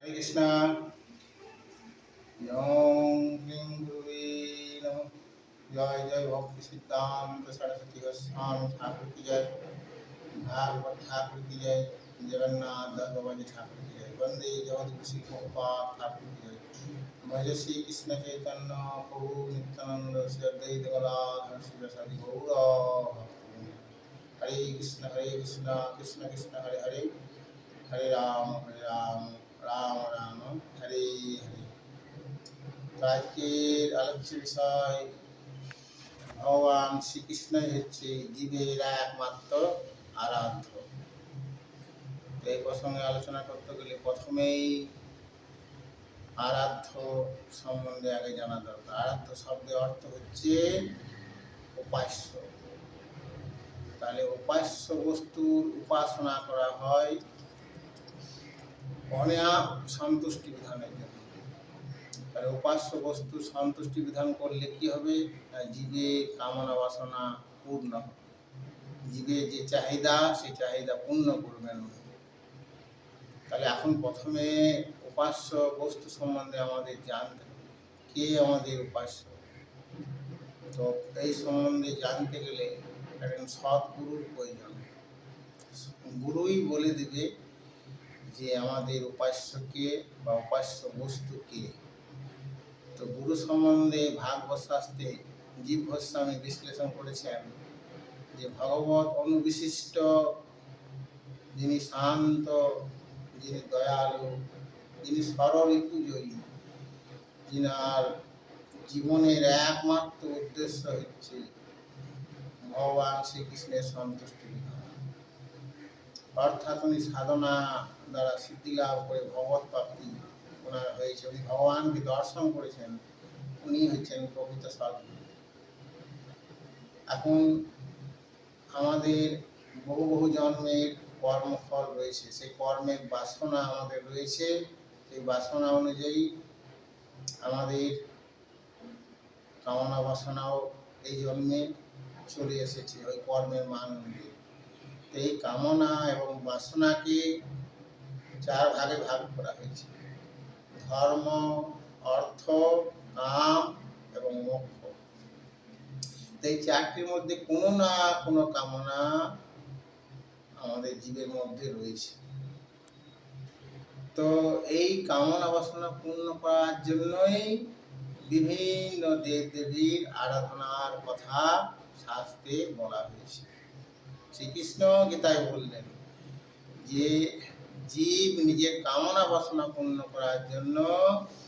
কৃষ্ণ ওম ক্লিং গুরুবে নমঃ। জয় জয় ভক্তি সিদ্ধান্ত सरस्वती गोस्वामी ठाकुर की जय। भागवत ठाकुर की जय। जगन्नाथ दास बाबा जी ठाकुर की जय। वंदे जगत श्री गोपाल ठाकुर की जय। भज श्री कृष्ण चैतन्य प्रभु नित्यानंद श्री अद्वैत गदाधर श्रीवासादि गौर भक्तवृंद। हरे कृष्ण कृष्ण कृष्ण हरे हरे, हरे राम राम राम हरे हरे। তো আজকের আলোচ্য বিষয় ভগবান শ্রীকৃষ্ণই হচ্ছে জীবের একমাত্র আরাধ্য। এই প্রসঙ্গে আলোচনা করতে গেলে প্রথমেই আরাধ্য সম্বন্ধে আগে জানা দরকার। আরাধ্য শব্দের অর্থ হচ্ছে উপাস্য। তাহলে উপাস্য বস্তুর উপাসনা করা হয় অনেক সন্তুষ্টি বিধানের জন্য। তাহলে উপাস্য বস্তু সন্তুষ্টি বিধান করলে কি হবে? জীবের কামনা বাসনা পূর্ণ হবে। জীবের যে চাহিদা সেই চাহিদা পূর্ণ করবেন। তাহলে এখন প্রথমে উপাস্য বস্তু সম্বন্ধে আমাদের জানতে হবে, কে আমাদের উপাস্য। তো এই সম্বন্ধে জানতে গেলে একজন সৎগুরুর প্রয়োজন। গুরুই বলে দেবে যে আমাদের উপাস্য কে বা উপাস্য বস্তু কে। তো গুরু সম্বন্ধে ভাগবত শাস্ত্রে জীব গোস্বামী বিশ্লেষণ করেছেন যে ভগবত অনুবিশিষ্ট, যিনি শান্ত, যিনি দয়ালু, যিনি সর্বঋতুজয়ী, যিনার জীবনের একমাত্র উদ্দেশ্য হচ্ছে ভগবান শ্রীকৃষ্ণের সন্তুষ্টি বিধান। অর্থাৎ উনি সাধনা দ্বারা সিদ্ধি লাভ করে ভগবত প্রাপ্তি ওনার হয়েছে, উনি ভগবানকে দর্শন করেছেন, উনি হচ্ছেন প্রকৃত সদ্গুরু। এখন আমাদের বহু বহু জন্মের কর্মফল রয়েছে, সেই কর্মের বাসনা আমাদের রয়েছে। সেই বাসনা অনুযায়ী আমাদের কামনা বাসনাও এই জন্মে চলে এসেছে ওই কর্মের মান অনুযায়ী। এই কামনা এবং বাসনাকে চার ভাগে ভাগ করা হয়েছে: ধর্ম, অর্থ, কাম এবং মোক্ষ। এই চারটির মধ্যে কোনো না কোনো কামনা আমাদের জীবের মধ্যে রয়েছে। তো এই কামনা বাসনা পূর্ণ করার জন্যই বিভিন্ন দেব দেবীর আরাধনার কথা শাস্ত্রে বলা হয়েছে। শ্রীকৃষ্ণ গীতায় বললেন যে জীব নিজের কামনা বাসনা পূর্ণ করার জন্য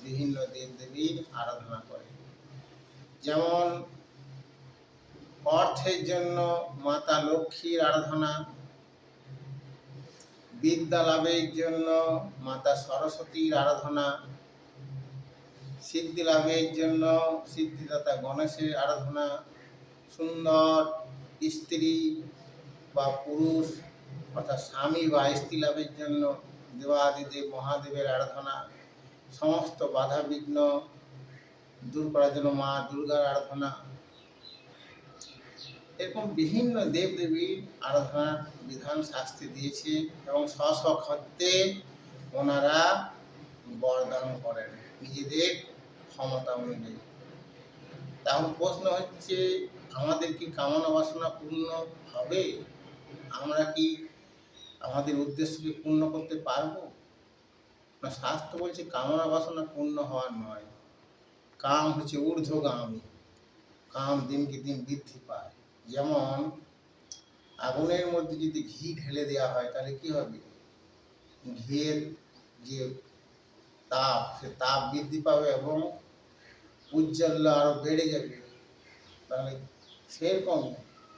বিভিন্ন দেব দেবীর আরাধনা করে। যেমন অর্থের জন্য মাতা লক্ষ্মীর আরাধনা, বিদ্যা লাভের জন্য মাতা সরস্বতীর আরাধনা, সিদ্ধি লাভের জন্য সিদ্ধিদাতা গণেশের আরাধনা, সুন্দর স্ত্রী বা পুরুষ অর্থাৎ স্বামী বা স্ত্রী লাভের জন্য দেবাদিদেব মহাদেবের আরাধনা, সমস্ত বাধা বিঘ্ন দূর করার জন্য মা দুর্গার আরাধনা। এরকম বিভিন্ন দেব দেবীর আরাধনার বিধান শাস্ত্রে দিয়েছে এবং স্বস্বক্ষত্রে ওনারা বরদান করেন নিজেদের ক্ষমতা অনুযায়ী। তখন প্রশ্ন হচ্ছে, আমাদের কি কামনা বাসনা পূর্ণ হবে? আমরা কি আমাদের উদ্দেশ্যকে পূর্ণ করতে পারবো? না, শাস্ত্র বলছে কামনা বাসনা পূর্ণ হওয়ার নয়। কাম হচ্ছে ঊর্ধ্বগামী, কাম দিনকে দিন বৃদ্ধি পায়। যেমন আগুনের মধ্যে যদি ঘি ঢেলে দেওয়া হয় তাহলে কি হবে? ঘিয়ের যে তাপ, সে তাপ বৃদ্ধি পাবে এবং উজ্জ্বল্য আরো বেড়ে যাবে। তাহলে সেরকম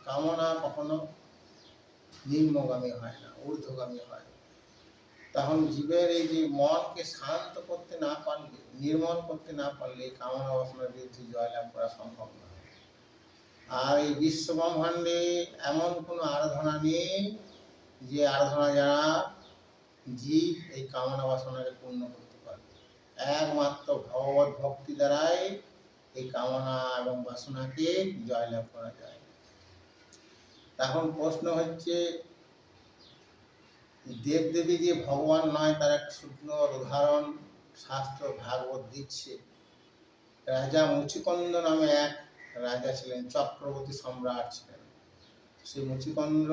কামনা কখনো নিম্নগামী হয় না, ঊর্ধ্বগামী হয়। তখন জীবের এই যে মনকে শান্ত করতে না পারলে, নির্মল করতে না পারলে কামনা বাসনার বিরুদ্ধে জয়লাভ করা সম্ভব নয়। আর এই বিশ্ব ব্রহ্মাণ্ডে এমন কোনো আরাধনা নেই যে আরাধনা যারা জীব এই কামনা বাসনাকে পূর্ণ করতে পারবে। একমাত্র ভগবত ভক্তি দ্বারাই এই কামনা এবং বাসনাকে জয়লাভ করা যায়। এখন প্রশ্ন হচ্ছে, দেবদেবী যে ভগবান নয় তার একটা সুন্দর উদাহরণ শাস্ত্র ভাগবত দিচ্ছে। রাজা মুচিকন্দ নামে এক রাজা ছিলেন, চক্রবর্তী সম্রাট ছিলেন। সেই মুচিকন্দ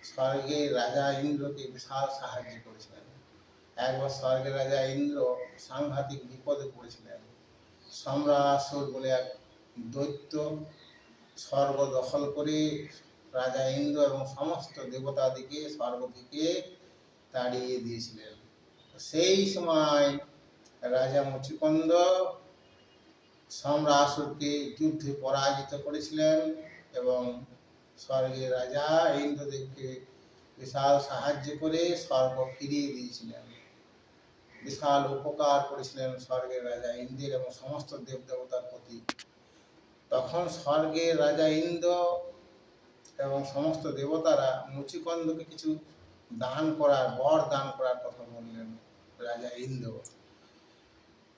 স্বর্গের রাজা ইন্দ্রকে বিশাল সাহায্য করেছিলেন। একবার স্বর্গের রাজা ইন্দ্র সাংঘাতিক বিপদে পড়েছিলেন। সম্রাসুর বলে এক দৈত্য স্বর্গ দখল করে রাজা ইন্দ্র এবং সমস্ত দেবতাদিকে স্বর্গ থেকে তাড়িয়ে দিয়েছিলেন। সেই সময় রাজা মুচিকন্দ সম্রাসুরকে যুদ্ধে পরাজিত করেছিলেন এবং স্বর্গের রাজা ইন্দ্রদেবকে বিশাল সাহায্য করে স্বর্গ ফিরিয়ে দিয়েছিলেন। বিশাল উপকার করেছিলেন স্বর্গের রাজা ইন্দ্রের এবং সমস্ত দেবদেবতার প্রতি। তখন স্বর্গের রাজা ইন্দ্র এবং সমস্ত দেবতারা মুচিকন্দকে কিছু দান করার, বর দান করার কথা বললেন রাজা ইন্দ্র।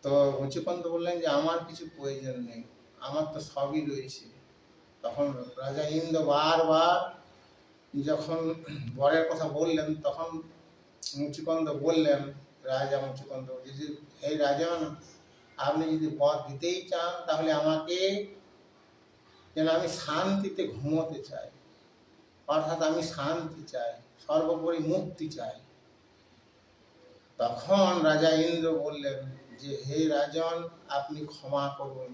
তো মুচিকন্দ বললেন যে আমার কিছু প্রয়োজন নেই, আমার তো সবই রয়েছে। তখন রাজা ইন্দ্র বারবার যখন বরের কথা বললেন, তখন মুচিকন্দ বললেন, রাজা মুচিকন্দ, যদি এই রাজন আপনি যদি বর দিতেই চান তাহলে আমাকে যেন আমি শান্তিতে ঘুমোতে চাই, অর্থাৎ আমি শান্তি চাই, সর্বোপরি মুক্তি চাই। তখন রাজা ইন্দ্র বললেন যে হে রাজন, আপনি ক্ষমা করুন,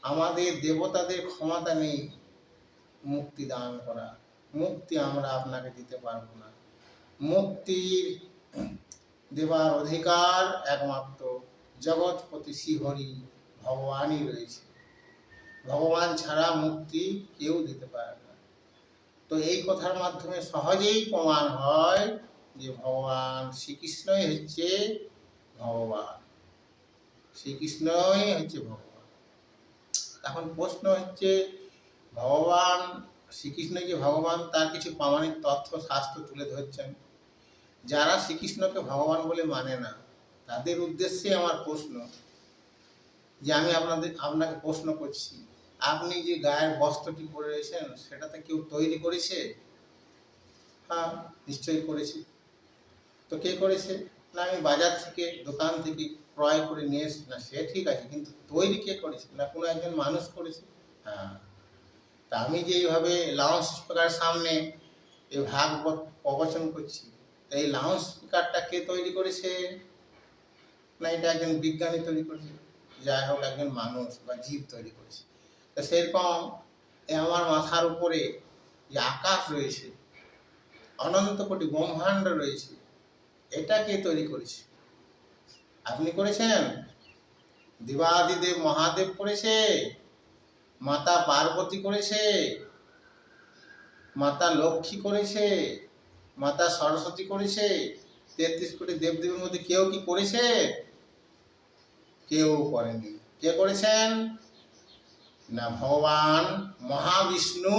আমাদের দেবতাদের ক্ষমতা নেই মুক্তি দান করা, মুক্তি আমরা আপনাকে দিতে পারবো না। মুক্তির দেবার অধিকার একমাত্র জগৎপতি শ্রীহরি ভগবানই রয়েছে, ভগবান ছাড়া মুক্তি কেউ দিতে পারে না। তো এই কথার মাধ্যমে সহজেই প্রমাণ হয় যে ভগবান শ্রীকৃষ্ণই হচ্ছে ভগবান, শ্রীকৃষ্ণই হচ্ছে ভগবান। এখন প্রশ্ন হচ্ছে, ভগবান শ্রীকৃষ্ণ যে ভগবান তার কিছু প্রামাণিক তথ্য শাস্ত্র তুলে ধরছেন। যারা শ্রীকৃষ্ণকে ভগবান বলে মানে না তাদের উদ্দেশ্যে আমার প্রশ্ন, যে আমি আপনাকে প্রশ্ন করছি, আপনি যে গায়ের বস্ত্রটি পরে রয়েছেন সেটাতে কেউ তৈরি করেছে? হ্যাঁ, নিশ্চয়ই করেছে। তো কে করেছে? না, আমি বাজার থেকে, দোকান থেকে ক্রয় করে নিয়ে এসেছি। না, সে ঠিক আছে, কিন্তু তৈরি কে করেছে? না, কোনো একজন মানুষ করেছে। হ্যাঁ, তা আমি যে এইভাবে লাউড স্পিকারের সামনে এই ভাগবত প্রবচন করছি, এই লাউড স্পিকারটা কে তৈরি করেছে? না, এটা একজন বিজ্ঞানী তৈরি করেছে, যাই হোক একজন মানুষ বা জীব তৈরি করেছে। তো সেরকম আমার মাথার উপরে যে আকাশ রয়েছে, অনন্ত কোটি ব্রহ্মাণ্ড রয়েছে, এটা কে তৈরি করেছে? আপনি করেছেন? দেবাদিদেব মহাদেব করেছে, মাতা পার্বতী করেছে, মাতা লক্ষ্মী করেছে, মাতা সরস্বতী করেছে, 33 কোটি দেবদেবীর মধ্যে কেউ কি করেছে? কেউ করেনি। কে করেছেন? না, ভগবান মহাবিষ্ণু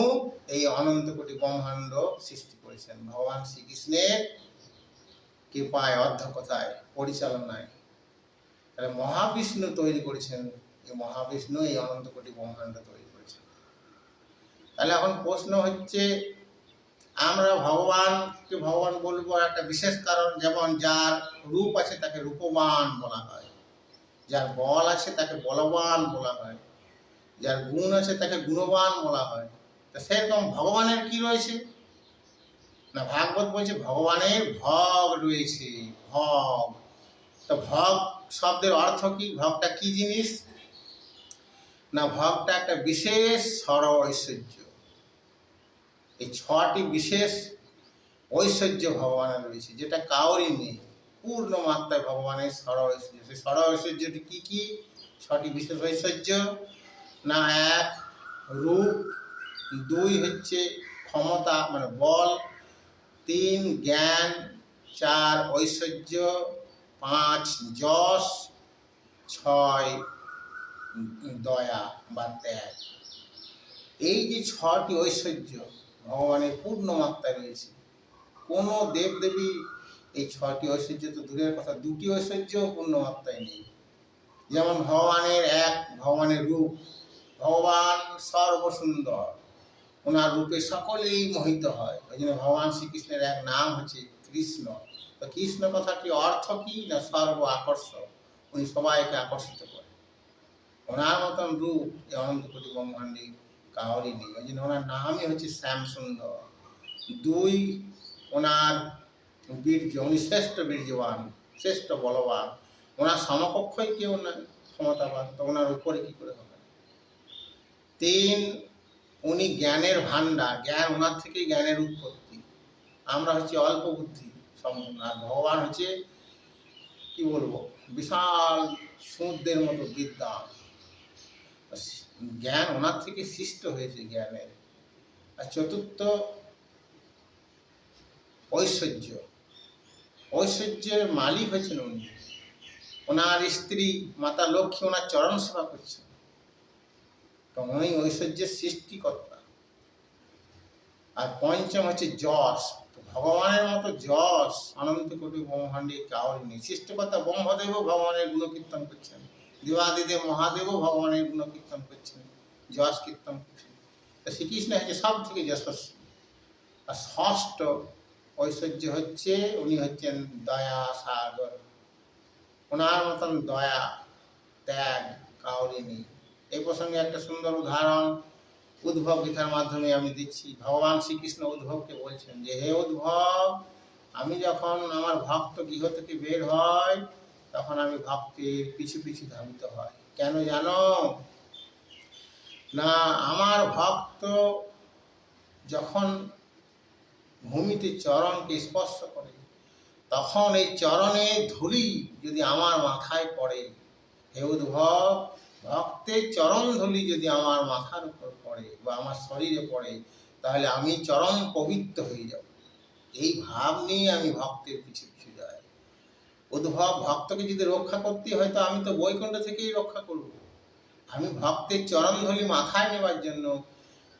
এই অনন্ত কোটি ব্রহ্মাণ্ড সৃষ্টি করেছেন ভগবান শ্রীকৃষ্ণের কৃপায়, অধ্যক্ষতায়, পরিচালনায়। তাহলে মহাবিষ্ণু তৈরি করেছেন, এই মহাবিষ্ণু এই অনন্ত কোটি ব্রহ্মাণ্ড তৈরি করেছেন। তাহলে এখন প্রশ্ন হচ্ছে, আমরা ভগবানকে ভগবান বলবো একটা বিশেষ কারণ, যেমন যার রূপ আছে তাকে রূপবান বলা হয়, যার বল আছে তাকে বলবান বলা হয়, যার গুণ আছে তাকে গুণবান বলা হয়। তা সেরকম ভগবানের কি রয়েছে? না, ভাগবত বলছে ভগবানের ভগ রয়েছে, ভগ। তো ভগ শব্দের অর্থ কি? ভগটা কি জিনিস? না, ভগটা একটা বিশেষ স্বর ঐশ্বর্য। এই 6টি বিশেষ ঐশ্বর্য ভগবানের রয়েছে, যেটা কাউরই নেই। পূর্ণ মাত্রায় ভগবানের স্বর ঐশ্বর্য। সেই স্বর ঐশ্বর্যটি কি কি? 6টি বিশেষ ঐশ্বর্য। না, 1 রূপ, 2 হচ্ছে ক্ষমতা মানে বল, 3 জ্ঞান, 4 ঐশ্বর্য, 5 যশ, 6 দয়া বা ত্যাগ। এই যে 6টি ঐশ্বর্য ভগবানের পূর্ণ মাত্রায় রয়েছে। কোনো দেবদেবী এই 6টি ঐশ্বর্য তো দূরের কথা, 2টি ঐশ্বর্যও পূর্ণ মাত্রায় নেই। যেমন ভগবানের রূপ, ভগবান সর্বসুন্দর, ওনার রূপে সকলেই মোহিত হয়। ওই জন্য ভগবান শ্রীকৃষ্ণের এক নাম হচ্ছে কৃষ্ণ। তো কৃষ্ণ কথাটি অর্থ কি না সর্ব আকর্ষক, উনি সবাইকে আকর্ষিত করে। ওনার মতন রূপ এই অনন্ত কোটি ব্রহ্মাণ্ডে কাউরই নেই। ওই জন্য ওনার নামই হচ্ছে শ্যাম সুন্দর। দুই, ওনার বীর্য, উনি শ্রেষ্ঠ বীর্যবান, শ্রেষ্ঠ বলবান, ওনার সমকক্ষই কেউ নাই ক্ষমতাবান, তো ওনার উপরে কি করে হবে। তিন, উনি জ্ঞানের ভাণ্ডার, জ্ঞান ওনার থেকেই জ্ঞানের উৎপত্তি। আমরা হচ্ছে অল্প বুদ্ধি সম্পন্ন, আর ভগবান হচ্ছে কি বলবো বিশাল সমুদ্রের মতো বিদ্যা। জ্ঞান ওনার থেকে সৃষ্ট হয়েছে জ্ঞানের। আর চতুর্থ, ঐশ্বর্য, ঐশ্বর্যের মালিক হয়েছেন উনি। ওনার স্ত্রী মাতা লক্ষ্মী ওনার চরণ সেবা করছেন, তো উনি ঐশ্বর্যের সৃষ্টিকর্তা। আর পঞ্চম হচ্ছে যশ, ভগবানের মতো যশ অনন্ত কোটি ব্রহ্মাণ্ডে কাউরি নেই। সৃষ্টিকর্তা ব্রহ্মদেবও ভগবানের গুণকীর্তন করছেন, দেবাদিদেব মহাদেবও ভগবানের গুণকীর্তন করছেন, যশ কীর্তন করছেন। তো শ্রীকৃষ্ণ হচ্ছে সব থেকে যশস্বী। আর ষষ্ঠ ঐশ্বর্য হচ্ছে উনি হচ্ছেন দয়া সাগর। ওনার মতন দয়া ত্যাগ কাউরি নেই। এই প্রসঙ্গে একটা সুন্দর উদাহরণ উদ্ভব গীতার মাধ্যমে আমি দিচ্ছি। ভগবান শ্রীকৃষ্ণ উদ্ভবকে বলছেন যে হে উদ্ভব, আমি যখন আমার ভক্ত গৃহ থেকে বের হয় তখন আমি ভক্তের পিছু পিছু ধাবিত হয়। কেন জানো না, আমার ভক্ত যখন ভূমিতে চরণকে স্পর্শ করে তখন এই চরণে ধুলি যদি আমার মাথায় পড়ে, হে উদ্ভব, ভক্তের চরণ ধুলি যদি আমার মাথার উপর পড়ে বা আমার শরীরে পড়ে তাহলে আমি চরম পবিত্র হয়ে যাব। এই ভাব নিয়ে আমি ভক্তের পিছু পিছু যাই। উদ্ভব ভক্তকে যদি রক্ষা করতে হয় তো আমি তো বৈকুণ্ঠ থেকেই রক্ষা করব। আমি ভক্তের চরণ ধুলি মাথায় নেবার জন্য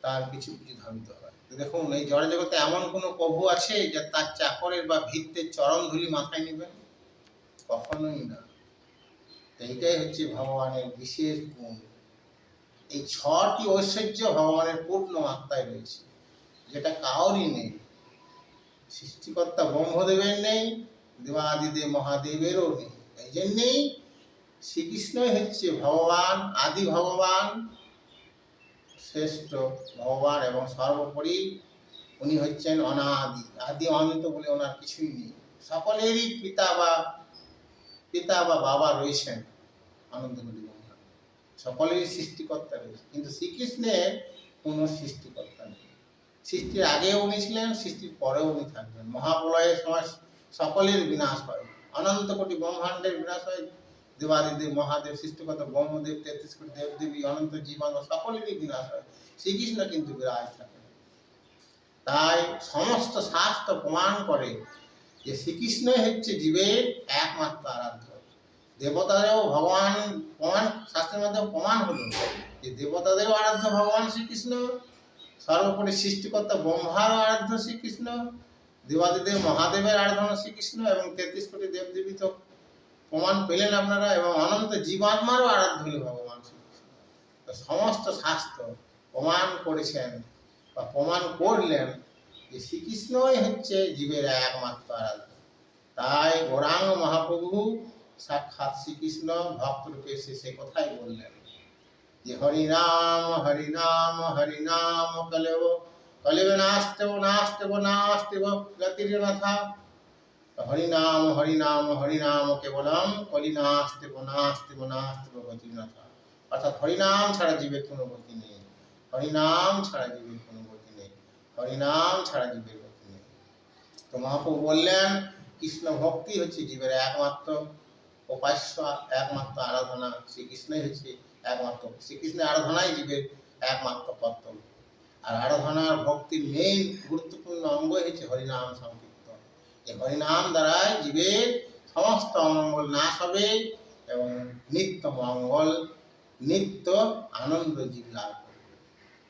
তার পিছু পিছু ধাবিত হয়। দেখুন, এই জড় জগতে এমন কোনো প্রভু আছে যে তার চাকরের বা ভিত্তের চরণ ধুলি মাথায় নেবেন? কখনোই না। এইটাই হচ্ছে ভগবানের বিশেষ গুণ। এই ছটি ঐশ্বর্য ভগবানের পূর্ণ আত্মায় রয়েছে, যেটা কাউরই নেই। সৃষ্টিকর্তা ব্রহ্মদেবের নেই, দেবাদিদেব মহাদেবেরও নেই। এই জন্যেই শ্রীকৃষ্ণই হচ্ছে ভগবান, আদি ভগবান, শ্রেষ্ঠ ভগবান এবং সর্বোপরি উনি হচ্ছেন অনাদি, আদি অন্ত বলে ওনার কিছুই নেই। সকলেরই পিতা বা বাবা রয়েছেন আনন্দময়ী ব্রহ্মাণ্ড, সকলেরই সৃষ্টিকর্তা রয়েছে, কিন্তু শ্রীকৃষ্ণের কোনো সৃষ্টিকর্তা নেই। সৃষ্টির আগেও উনি ছিলেন, সৃষ্টির পরেও উনি থাকবেন। মহাপ্রলয়ের সময় সকলের বিনাশ হয়, অনন্ত কোটি ব্রহ্মাণ্ডের বিনাশ হয়, দেবাদিদেব মহাদেব সৃষ্টিকর্তা ব্রহ্মদেব 33 কোটি দেবদেবী অনন্ত জীবাণু সকলেরই বিনাশ হয়, শ্রীকৃষ্ণ কিন্তু বিরাজ থাকেন। তাই সমস্ত শাস্ত্র প্রমাণ করে যে শ্রীকৃষ্ণই হচ্ছে জীবের একমাত্র আরাধ্য। দেবতাদেরও ভগবান প্রমাণ, শাস্ত্রের মাধ্যমে প্রমাণ হলো যে দেবতাদেরও আরাধ্য ভগবান শ্রীকৃষ্ণ, সর্বোপরি সৃষ্টিকর্তা ব্রহ্মারও আরাধ্য শ্রীকৃষ্ণ, দেবাদিদেব মহাদেবের আরাধনা শ্রীকৃষ্ণ, এবং 33 কোটি দেবদেবী তো প্রমাণ পেলেন আপনারা, এবং অনন্ত জীবাত্মারও আরাধ্য হল ভগবান শ্রীকৃষ্ণ। তো সমস্ত শাস্ত্র প্রমাণ করেছেন বা প্রমাণ করলেন যে শ্রীকৃষ্ণই হচ্ছে জীবের একমাত্র আরাধ্য। তাই গৌরাঙ্গ মহাপ্রভু সাক্ষাৎ শ্রীকৃষ্ণ ভক্তরূপে এসে সে কথাই বললেন যে হরিনাম হরিনাম হরিনাম কলেব কলেব নাস্তেব নাস্তেব নাস্তেব গতির্নাথা। হরিনাম হরিনাম হরিনাম কেবলম কলি নাস্তেব নাস্তেব নাস্তেব গতির্নাথা। অর্থাৎ হরিনাম ছাড়া জীবের কোনো গতি নেই, হরিনাম ছাড়া জীবের কোনো গতি নেই, হরিনাম ছাড়া জীবের গতি নেই। তো মহাপ্রভু বললেন কৃষ্ণ ভক্তি হচ্ছে জীবের একমাত্র উপাস্য, একমাত্র আরাধনা। শ্রীকৃষ্ণই হচ্ছে একমাত্র, শ্রীকৃষ্ণের আরাধনাই জীবের একমাত্র কর্তব্য। আর আরাধনার ভক্তির মেইন গুরুত্বপূর্ণ অঙ্গই হচ্ছে হরিনাম সংকীর্তন। এই হরিনাম দ্বারাই জীবের সমস্ত অমঙ্গল নাশ হবে এবং নিত্য মঙ্গল, নিত্য আনন্দ জীব লাভ করবে।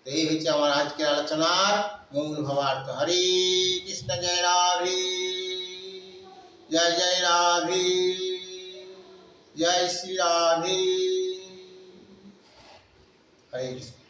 তো এই হচ্ছে আমার আজকের আলোচনার মূল ভাবার্থ। হরে কৃষ্ণ, জয় রাধে, জয় জয় রাধে, জয় শ্রী রাধে। হরে কৃষ্ণ।